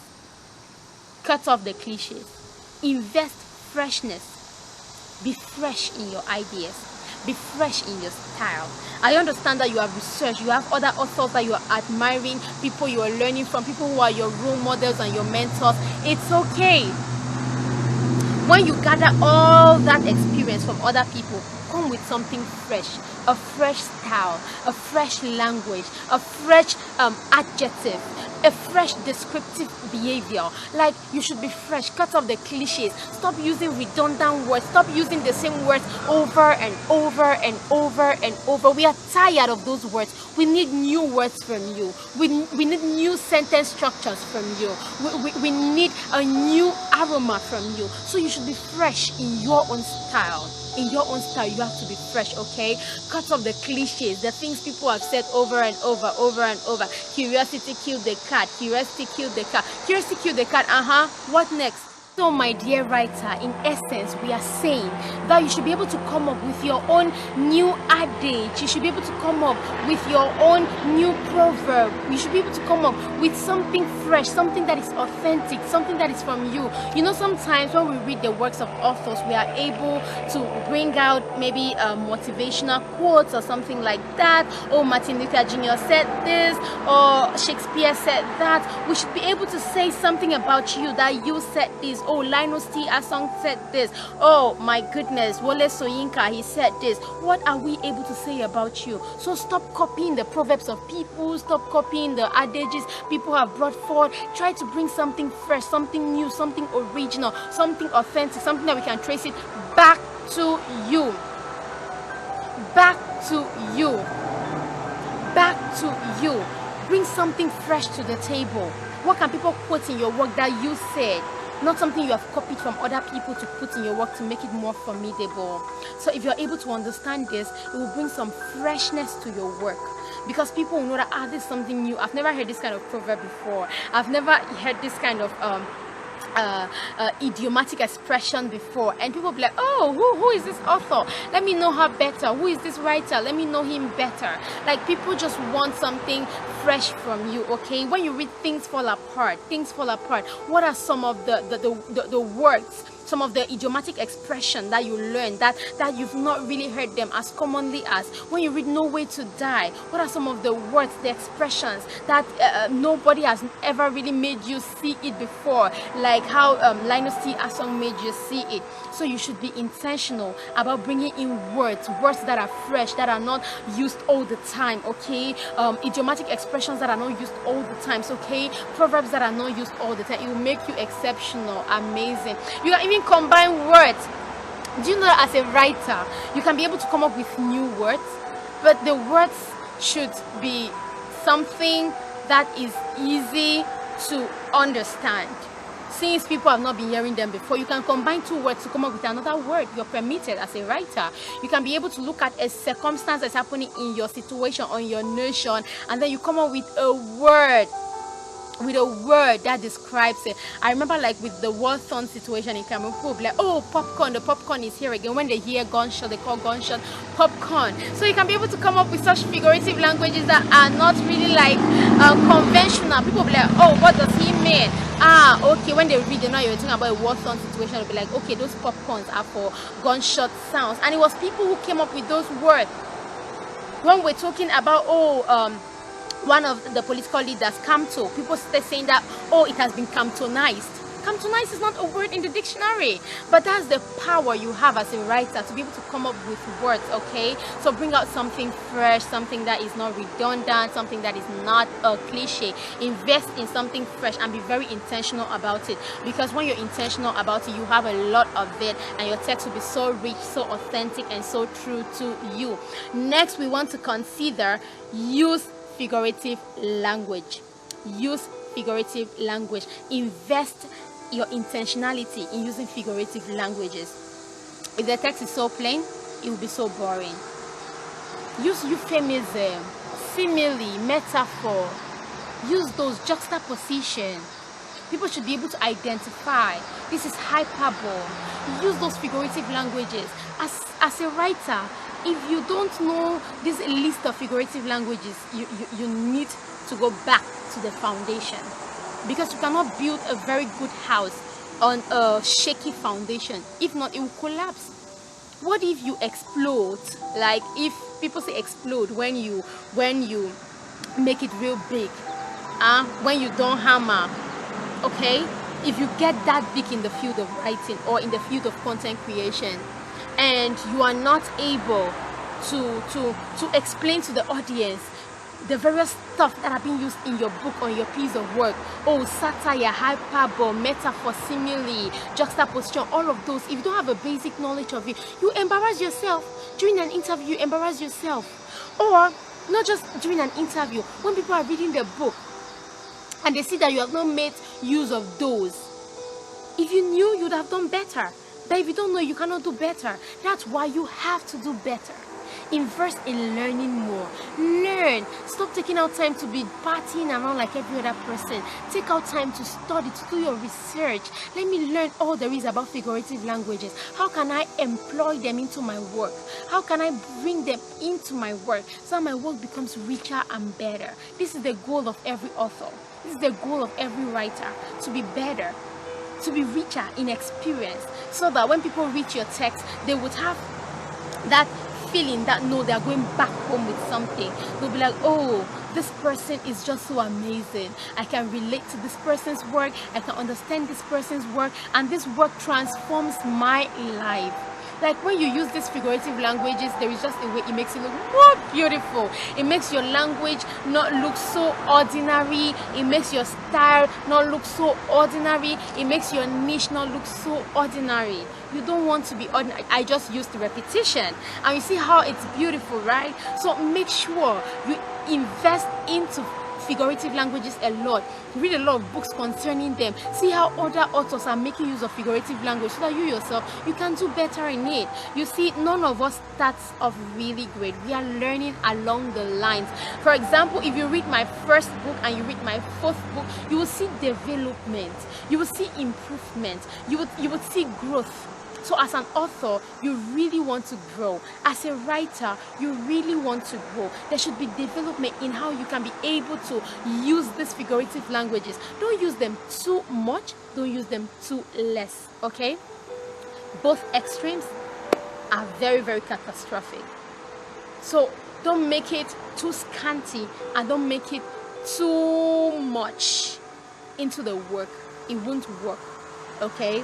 Cut off the cliches. Invest freshness. Be fresh in your ideas. Be fresh in your style. I understand that you have researched, you have other authors that you are admiring, people you are learning from, people who are your role models and your mentors. It's okay. When you gather all that experience from other people, come with something fresh, a fresh style, a fresh language, a fresh adjective, a fresh descriptive behavior. Like, you should be fresh. Cut off the cliches. Stop using redundant words. Stop using the same words over and over and over and over. We are tired of those words. We need new words from you. We need new sentence structures from you. We need a new aroma from you. So you should be fresh in your own style. In your own style, you have to be fresh, okay? Cut off the cliches, the things people have said over and over and over. Curiosity killed the cat. Curiosity killed the cat. Curiosity killed the cat. What next? So, my dear writer, in essence, we are saying that you should be able to come up with your own new adage. You should be able to come up with your own new proverb. You should be able to come up with something fresh, something that is authentic, something that is from you. You know, sometimes when we read the works of authors, we are able to bring out maybe motivational quotes or something like that. Oh, Martin Luther Jr. said this, or Shakespeare said that. We should be able to say something about you, that you said this. Oh, Linus T. Asong said this. Oh my goodness, Wole Soyinka, he said this. What are we able to say about you? So stop copying the proverbs of people. Stop copying the adages people have brought forward. Try to bring something fresh, something new, something original, something authentic, something that we can trace it back to you. Back to you. Back to you. Bring something fresh to the table. What can people quote in your work that you said? Not something you have copied from other people to put in your work to make it more formidable. So if you're able to understand this, it will bring some freshness to your work. Because people will know that, this is something new. I've never heard this kind of proverb before. I've never heard this kind of idiomatic expression before, and people will be like, oh, who is this author? Let me know her better. Who is this writer? Let me know him better. Like, people just want something fresh from you, okay? When you read Things Fall Apart, what are some of the words, some of the idiomatic expression that you learn that you've not really heard them as commonly as? When you read No Way to Die, what are some of the words, the expressions that nobody has ever really made you see it before, like how Linus T. Asong made you see it? So you should be intentional about bringing in words that are fresh, that are not used all the time, okay? Idiomatic expressions that are not used all the time, okay? Proverbs that are not used all the time. It will make you exceptional, amazing. You can even combine words. Do you know that as a writer, you can be able to come up with new words, but the words should be something that is easy to understand. Since people have not been hearing them before, you can combine two words to come up with another word. You're permitted as a writer. You can be able to look at a circumstance that's happening in your situation, on your nation, and then you come up with a word that describes it. I remember, like, with the Walthorn situation in Cameroon, people will be like, oh, popcorn, the popcorn is here again. When they hear gunshot, they call gunshot popcorn. So you can be able to come up with such figurative languages that are not really like conventional. People will be like, oh, what does he mean? Okay, when they read, they know you're talking about a Walthorn situation, they'll be like, okay, those popcorns are for gunshot sounds. And it was people who came up with those words. When we're talking about, one of the political leaders, Camto, people start saying that, it has been Camptonized. Camptonized is not a word in the dictionary, but that's the power you have as a writer to be able to come up with words, okay? So bring out something fresh, something that is not redundant, something that is not a cliche. Invest in something fresh and be very intentional about it, because when you're intentional about it, you have a lot of it, and your text will be so rich, so authentic, and so true to you. Next, we want to consider use figurative language. Use figurative language. Invest your intentionality in using figurative languages. If the text is so plain, it will be so boring. Use euphemism, simile, metaphor. Use those juxtaposition. People should be able to identify this is hyperbole. Use those figurative languages. As a writer, if you don't know this list of figurative languages, you need to go back to the foundation, because you cannot build a very good house on a shaky foundation. If not, it will collapse. What if you explode? Like, if people say explode when you make it real big, when you don't hammer, okay? If you get that big in the field of writing or in the field of content creation, and you are not able to explain to the audience the various stuff that are being used in your book or your piece of work, satire, hyperbole, metaphor, simile, juxtaposition, all of those, if you don't have a basic knowledge of it, you embarrass yourself. During an interview, you embarrass yourself. Or not just during an interview, when people are reading the book and they see that you have not made use of those, if you knew, you'd have done better. But if you don't know, you cannot do better. That's why you have to do better. Invest in learning more. Learn. Stop taking out time to be partying around like every other person. Take out time to study, to do your research. Let me learn all there is about figurative languages. How can I employ them into my work? How can I bring them into my work so that my work becomes richer and better? This is the goal of every author. This is the goal of every writer, to be better, to be richer in experience, so that when people read your text, they would have that feeling that no, they are going back home with something. They'll be like, oh, this person is just so amazing. I can relate to this person's work. I can understand this person's work, and this work transforms my life. Like, when you use these figurative languages, there is just a way it makes it look more beautiful. It makes your language not look so ordinary. It makes your style not look so ordinary. It makes your niche not look so ordinary. You don't want to be ordinary. I just used the repetition, and you see how it's beautiful, right? So make sure you invest into figurative languages a lot. Read a lot of books concerning them. See how other authors are making use of figurative language, so that you yourself, you can do better in it. You see, none of us starts off really great. We are learning along the lines. For example, if you read my first book and you read my fourth book, you will see development. You will see improvement. You would see growth. So as an author, you really want to grow. As a writer, you really want to grow. There should be development in how you can be able to use these figurative languages. Don't use them too much. Don't use them too less, okay? Both extremes are very, very catastrophic. So don't make it too scanty, and don't make it too much into the work. It won't work, okay?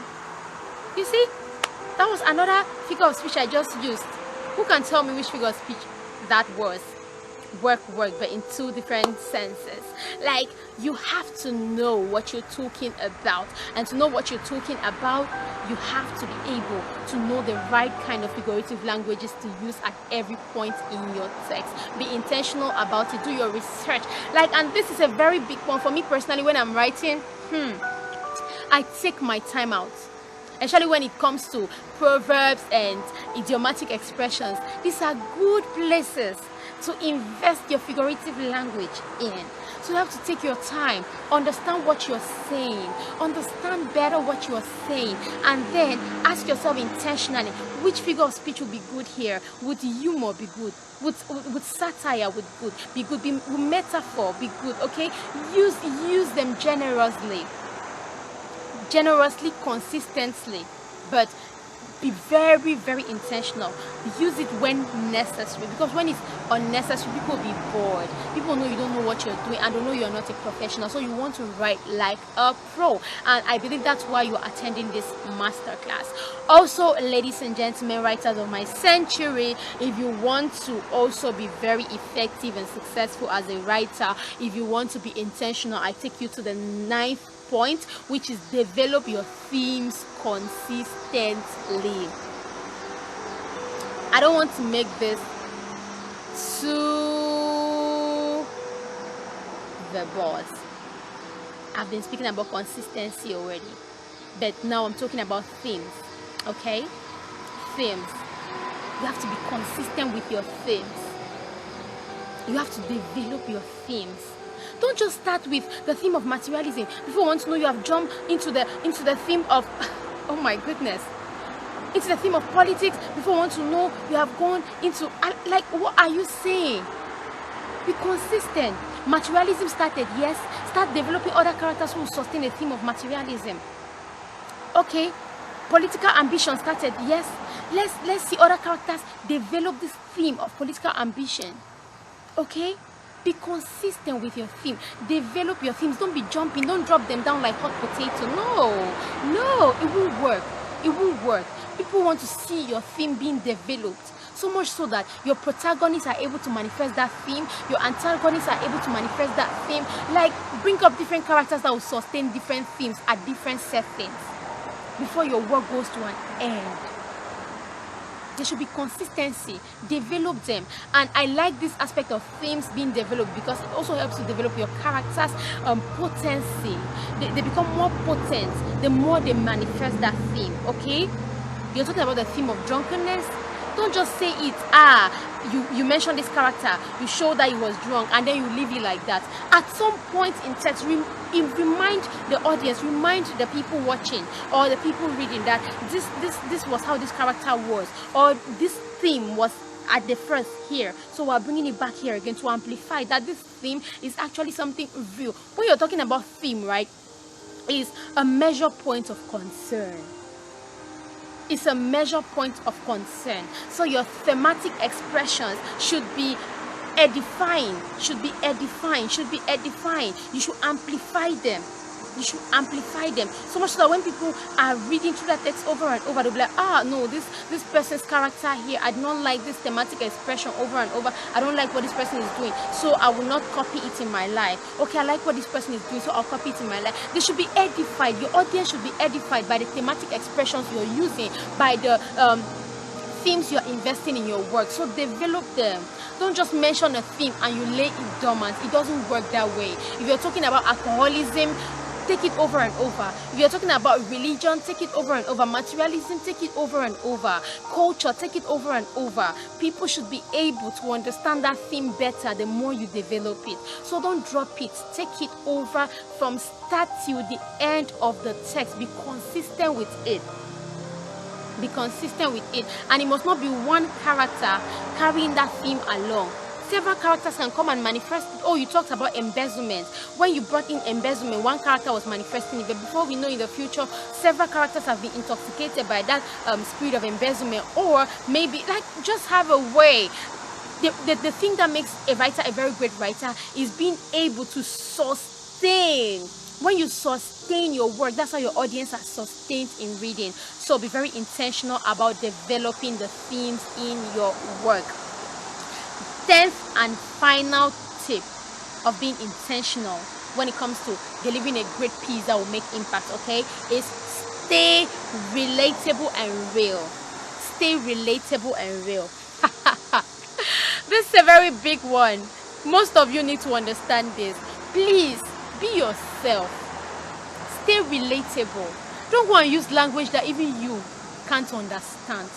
You see? That was another figure of speech I just used. Who can tell me which figure of speech that was? Work, but in two different senses. Like, you have to know what you're talking about, and to know what you're talking about, you have to be able to know the right kind of figurative languages to use at every point in your text. Be intentional about it. Do your research. Like, and this is a very big one for me personally. When I'm writing, I take my time out. Especially when it comes to proverbs and idiomatic expressions. These are good places to invest your figurative language in. So you have to take your time, understand what you're saying, understand better what you're saying, and then ask yourself intentionally, which figure of speech would be good here? Would humor be good? Would satire be good? Would metaphor be good? Okay, use them generously, consistently, but Be very, very intentional. Use it when necessary, because when it's unnecessary, people will be bored. People know you don't know what you're doing and don't know you're not a professional, so you want to write like a pro. And I believe that's why you're attending this masterclass. Also, ladies and gentlemen, writers of my century, if you want to also be very effective and successful as a writer, if you want to be intentional, I take you to the 9th point, which is develop your themes consistently. I don't want to make this too verbose. I've been speaking about consistency already, but now I'm talking about themes. Okay, themes. You have to be consistent with your themes. You have to develop your themes. Don't just start with the theme of materialism. Before you want to know, you have jumped into the theme of oh my goodness, into the theme of politics. Before you want to know, you have gone into like, what are you saying? Be consistent. Materialism started, yes. Start developing other characters who will sustain a theme of materialism. Okay, political ambition started, yes. Let's see other characters develop this theme of political ambition. Okay, be consistent with your theme. Develop your themes. Don't be jumping. Don't drop them down like hot potato. No, it won't work. It won't work. People want to see your theme being developed, so much so that your protagonists are able to manifest that theme, your antagonists are able to manifest that theme. Like, bring up different characters that will sustain different themes at different settings before your work goes to an end. There should be consistency. Develop them. And I like this aspect of themes being developed because it also helps to develop your characters' potency. They become more potent the more they manifest that theme. Okay, you're talking about the theme of drunkenness. Don't just say it. You mentioned this character, you show that he was drunk, and then you leave it like that. At some point in text, remind the audience, remind the people watching or the people reading that this was how this character was, or this theme was at the first here, so we're bringing it back here again to amplify that this theme is actually something real. When you're talking about theme, right, is a measure point of concern. It's a measure point of concern. So your thematic expressions should be edifying, should be edifying. You should amplify them. You should amplify them so much so that when people are reading through that text over and over, they'll be like, no, this person's character here, I do not like this thematic expression over and over. I don't like what this person is doing, so I will not copy it in my life. Okay, I like what this person is doing, so I'll copy it in my life. They should be edified. Your audience should be edified by the thematic expressions you're using, by the themes you're investing in your work. So develop them. Don't just mention a theme and you lay it dormant. It doesn't work that way. If you're talking about alcoholism, take it over and over. If you're talking about religion, take it over and over. Materialism, take it over and over. Culture, take it over and over. People should be able to understand that theme better the more you develop it. So don't drop it. Take it over from start till the end of the text. Be consistent with it. Be consistent with it. And it must not be one character carrying that theme along. Several characters can come and manifest it. Oh, you talked about embezzlement. When you brought in embezzlement, one character was manifesting it. But before we know, in the future, several characters have been intoxicated by that spirit of embezzlement. Or maybe, like, just have a way. The thing that makes a writer a very great writer is being able to sustain. When you sustain your work, that's how your audience are sustained in reading. So be very intentional about developing the themes in your work. 10th and final tip of being intentional when it comes to delivering a great piece that will make impact, okay, is stay relatable and real. Stay relatable and real. This is a very big one. Most of you need to understand this. Please be yourself. Stay relatable. Don't go and use language that even you can't understand.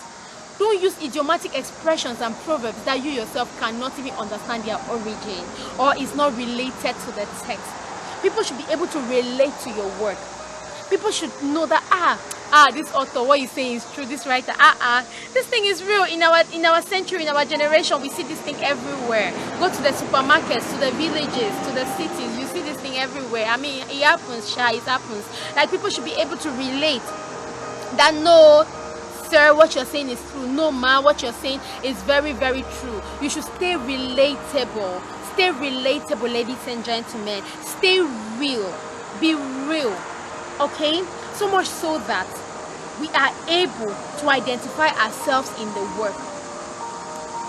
Don't use idiomatic expressions and proverbs that you yourself cannot even understand their origin or is not related to the text. People should be able to relate to your work. People should know that this author, what he's saying is true. This writer, this thing is real. In our century, in our generation, we see this thing everywhere. Go to the supermarkets, to the villages, to the cities. You see this thing everywhere. I mean, it happens, it happens. Like, people should be able to relate. That no, sir, what you're saying is true. No, ma, what you're saying is very, very true. You should stay relatable. Stay relatable, ladies and gentlemen. Stay real. Be real. Okay? So much so that we are able to identify ourselves in the work.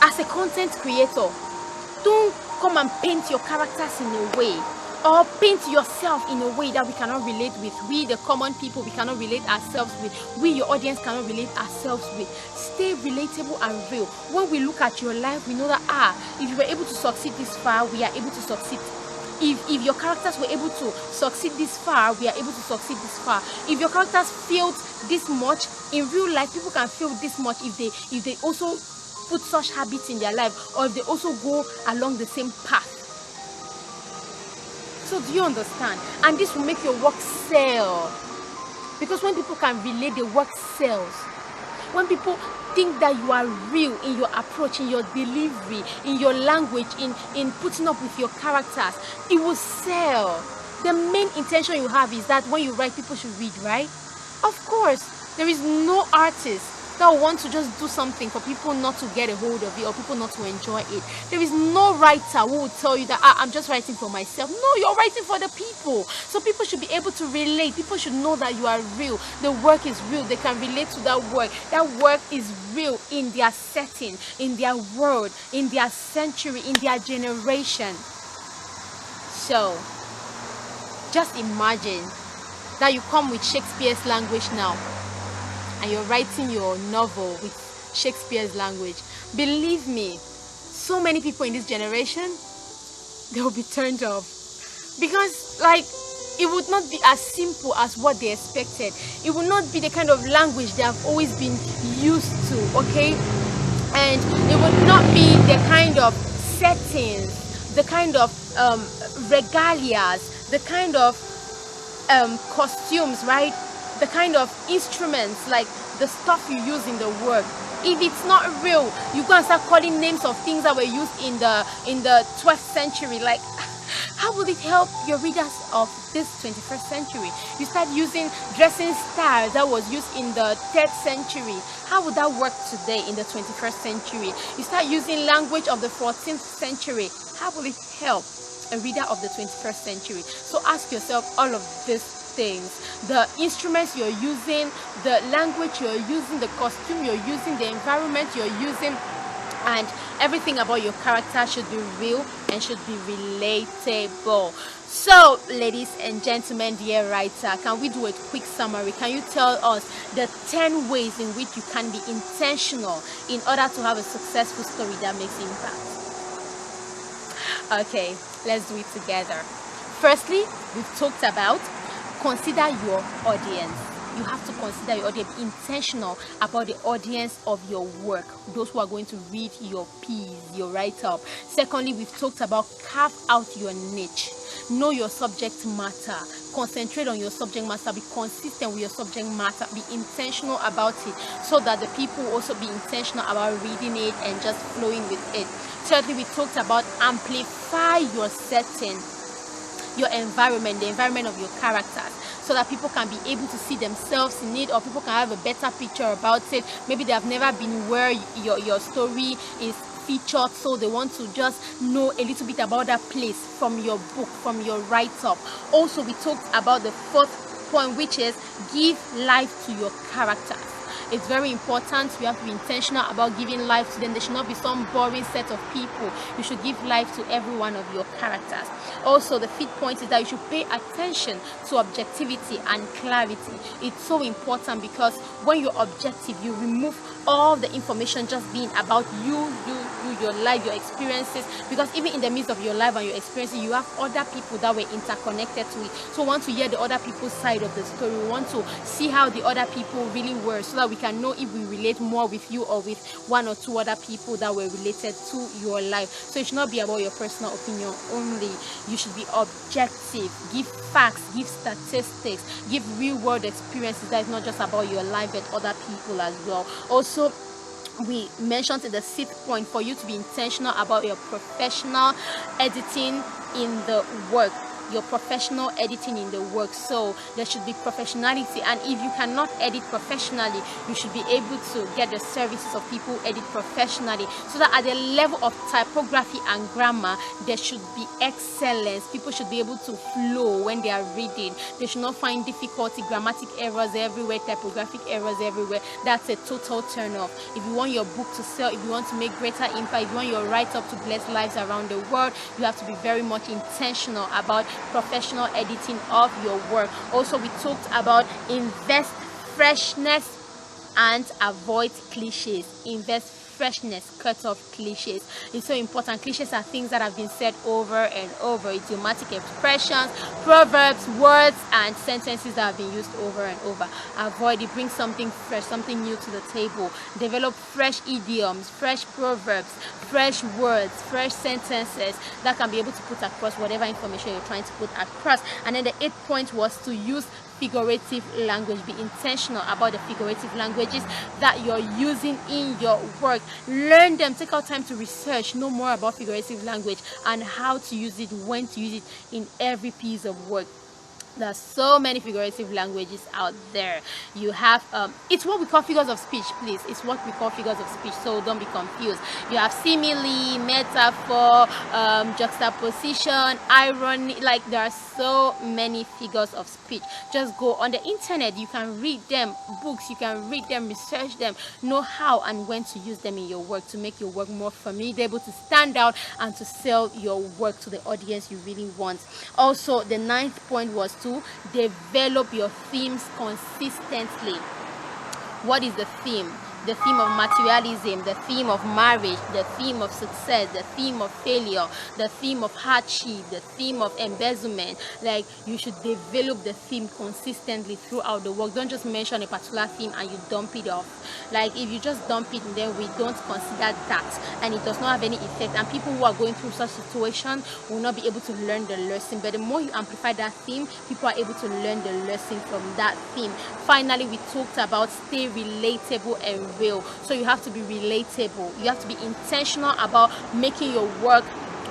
As a content creator, don't come and paint your characters in a way, or paint yourself in a way that we cannot relate with. We, the common people, we cannot relate ourselves with. We, your audience, cannot relate ourselves with. Stay relatable and real. When we look at your life, we know that, if you were able to succeed this far, we are able to succeed. If your characters were able to succeed this far, we are able to succeed this far. If your characters failed this much, in real life, people can fail this much if they also put such habits in their life, or if they also go along the same path. So do you understand? And this will make your work sell. Because when people can relate, the work sells. When people think that you are real in your approach, in your delivery, in your language, in putting up with your characters, it will sell. The main intention you have is that when you write, people should read, right? Of course, there is no artist that will want to just do something for people not to get a hold of it, or people not to enjoy it. There is no writer who will tell you that I'm just writing for myself. No, you're writing for the people. So people should be able to relate. People should know that you are real. The work is real. They can relate to that work. That work is real in their setting, in their world, in their century, in their generation. So just imagine that you come with Shakespeare's language now, and you're writing your novel with Shakespeare's language. Believe me, so many people in this generation, they will be turned off. Because, it would not be as simple as what they expected. It would not be the kind of language they have always been used to, okay? And it would not be the kind of settings, the kind of regalias, the kind of costumes, right? The kind of instruments, like the stuff you use in the work. If it's not real, you go and start calling names of things that were used in the 12th century. Like, how will it help your readers of this 21st century? You start using dressing styles that was used in the 3rd century. How would that work today in the 21st century? You start using language of the 14th century. How will it help a reader of the 21st century? So ask yourself all of these things. The instruments you're using, the language you're using, the costume you're using, the environment you're using, and everything about your character should be real and should be relatable. So, ladies and gentlemen, dear writer, can we do a quick summary? Can you tell us the 10 ways in which you can be intentional in order to have a successful story that makes impact? Okay, let's do it together. Firstly, we've talked about consider your audience. You have to consider your audience, intentional about the audience of your work, those who are going to read your piece, your write-up. Secondly, we've talked about carve out your niche. Know your subject matter. Concentrate on your subject matter. Be consistent with your subject matter. Be intentional about it, so that the people will also be intentional about reading it and just flowing with it. Thirdly, we talked about amplify your setting, your environment, the environment of your characters, so that people can be able to see themselves in it, or people can have a better picture about it. Maybe they have never been where your story is featured, so they want to just know a little bit about that place from your book, from your write-up. Also, we talked about the fourth point, which is give life to your characters. It's very important. You have to be intentional about giving life to them. There should not be some boring set of people. You should give life to every one of your characters. Also, the fifth point is that you should pay attention to objectivity and clarity. It's so important, because when you're objective, you remove all the information just being about you, your life, your experiences. Because even in the midst of your life and your experiences, you have other people that were interconnected to it. So we want to hear the other people's side of the story. We want to see how the other people really were, so that we can know if we relate more with you or with one or two other people that were related to your life. So it should not be about your personal opinion only. You should be objective. Give facts, give statistics, give real world experiences. That is not just about your life but other people as well. Also, we mentioned in the sixth point for you to be intentional about your professional editing in the work. your professional editing in the work. So there should be professionality, and if you cannot edit professionally, you should be able to get the services of people who edit professionally, so that at the level of typography and grammar there should be excellence. People should be able to flow when they are reading. They should not find difficulty, grammatic errors everywhere, typographic errors everywhere. That's a total turn off. If you want your book to sell, if you want to make greater impact, if you want your write-up to bless lives around the world, you have to be very much intentional about professional editing of your work. Also, we talked about invest freshness and avoid cliches. Invest freshness, cut off cliches. It's so important. Cliches are things that have been said over and over, idiomatic expressions, proverbs, words, and sentences that have been used over and over. Avoid it. Bring something fresh, something new to the table. Develop fresh idioms, fresh proverbs, fresh words, fresh sentences that can be able to put across whatever information you're trying to put across. And then the 8th point was to use figurative language. Be intentional about the figurative languages that you're using in your work. Learn them. Take out time to research, know more about figurative language and how to use it, when to use it in every piece of work. There's so many figurative languages out there. You have it's what we call figures of speech, please. It's what we call figures of speech, so don't be confused. You have simile, metaphor, juxtaposition, irony. Like, there are so many figures of speech. Just go on the internet, you can read them, books, you can read them, research them, know how and when to use them in your work to make your work more formidable, to stand out and to sell your work to the audience you really want. Also, the 9th point was to develop your themes consistently. What is the theme? The theme of materialism, the theme of marriage, the theme of success, the theme of failure, the theme of hardship, the theme of embezzlement. Like, you should develop the theme consistently throughout the work. Don't just mention a particular theme and you dump it off. Like, if you just dump it, then we don't consider that and it does not have any effect, and people who are going through such situation will not be able to learn the lesson. But the more you amplify that theme, people are able to learn the lesson from that theme. Finally, we talked about stay relatable and real. So you have to be relatable. You have to be intentional about making your work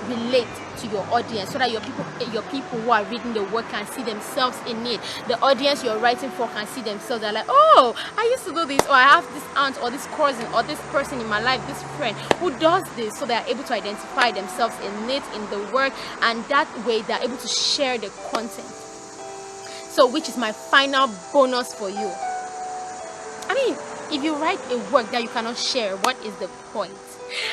relate to your audience, so that your people who are reading the work can see themselves in it. The audience you're writing for can see themselves. They're like, oh, I used to do this, or I have this aunt or this cousin or this person in my life, this friend who does this. So they're able to identify themselves in it, in the work, and that way they're able to share the content. So, which is my final bonus for you. I mean, if you write a work that you cannot share, what is the point?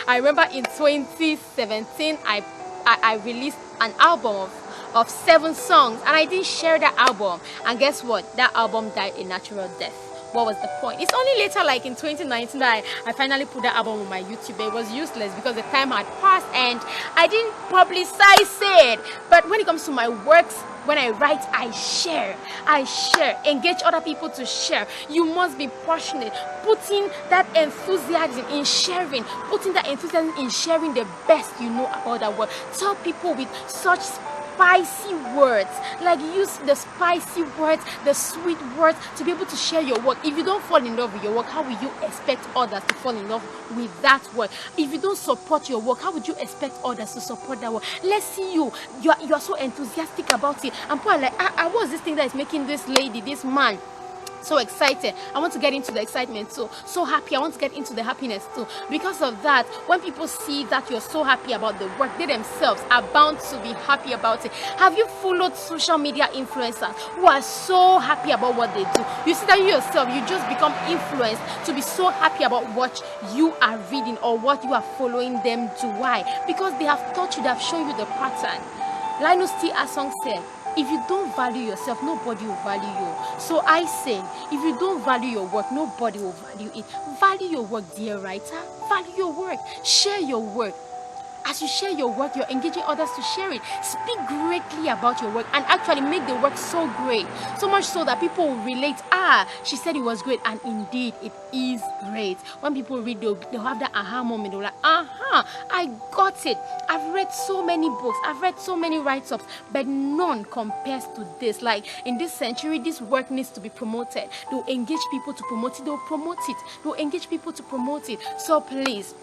I remember in 2017, I released an album of 7 songs, and I didn't share that album. And guess what? That album died a natural death. What was the point? It's only later, like in 2019, that I finally put that album on my YouTube. It was useless because the time had passed and I didn't publicize it. But when it comes to my works, when I write, I share, engage other people to share. You must be passionate, putting that enthusiasm in sharing, the best you know about that work. Tell people with such spicy words, like use the spicy words, the sweet words to be able to share your work. If you don't fall in love with your work, how will you expect others to fall in love with that work? If you don't support your work, how would you expect others to support that work? Let's see you are so enthusiastic about it, and people are like, what's this thing that is making this lady, this man so excited? I want to get into the excitement too. So happy. I want to get into the happiness too. Because of that, when people see that you're so happy about the work, they themselves are bound to be happy about it. Have you followed social media influencers who are so happy about what they do? You see that you yourself, you just become influenced to be so happy about what you are reading or what you are following them to. Why? Because they have taught you, they have shown you the pattern. Linus T. Asong said, if you don't value yourself, nobody will value you. So I say, if you don't value your work, nobody will value it. Value your work, dear writer. Value your work. Share your work. As you share your work, you're engaging others to share it. Speak greatly about your work and actually make the work so great. So much so that people will relate. She said it was great, and indeed it is great. When people read, they'll have that aha moment. They're like, I got it. I've read so many books. I've read so many write-ups, but none compares to this. Like, in this century, this work needs to be promoted. They'll engage people to promote it. They'll promote it. They'll engage people to promote it. So please,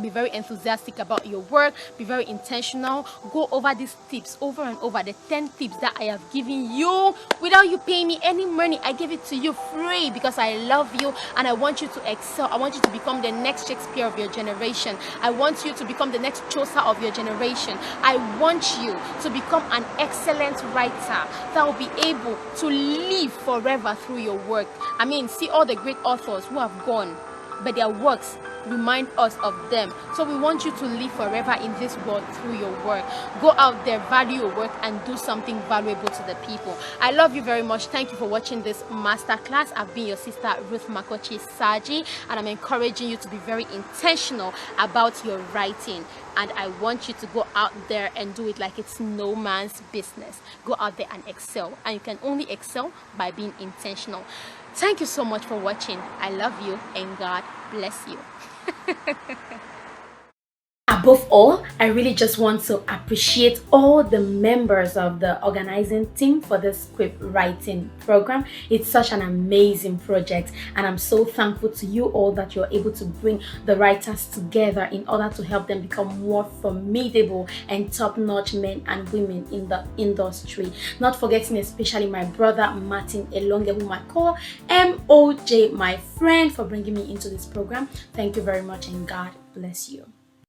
Be very enthusiastic about your work. Be very intentional. Go over these tips over and over. The 10 tips that I have given you without you paying me any money. I give it to you free because I love you and I want you to excel. I want you to become the next Shakespeare of your generation. I want you to become the next Chaucer of your generation. I want you to become an excellent writer that will be able to live forever through your work. I mean, see all the great authors who have gone, but their works remind us of them. So we want you to live forever in this world through your work. Go out there, value your work, and do something valuable to the people. I love you very much. Thank you for watching this masterclass. I've been your sister Ruth Makochi Saji, and I'm encouraging you to be very intentional about your writing. And I want you to go out there and do it like it's no man's business. Go out there and excel. And you can only excel by being intentional. Thank you so much for watching. I love you and God bless you. Above all, I really just want to appreciate all the members of the organizing team for this script writing program. It's such an amazing project, and I'm so thankful to you all that you're able to bring the writers together in order to help them become more formidable and top-notch men and women in the industry. Not forgetting especially my brother Martin Elonge, whom I call MOJ, my friend, for bringing me into this program. Thank you very much and God bless you.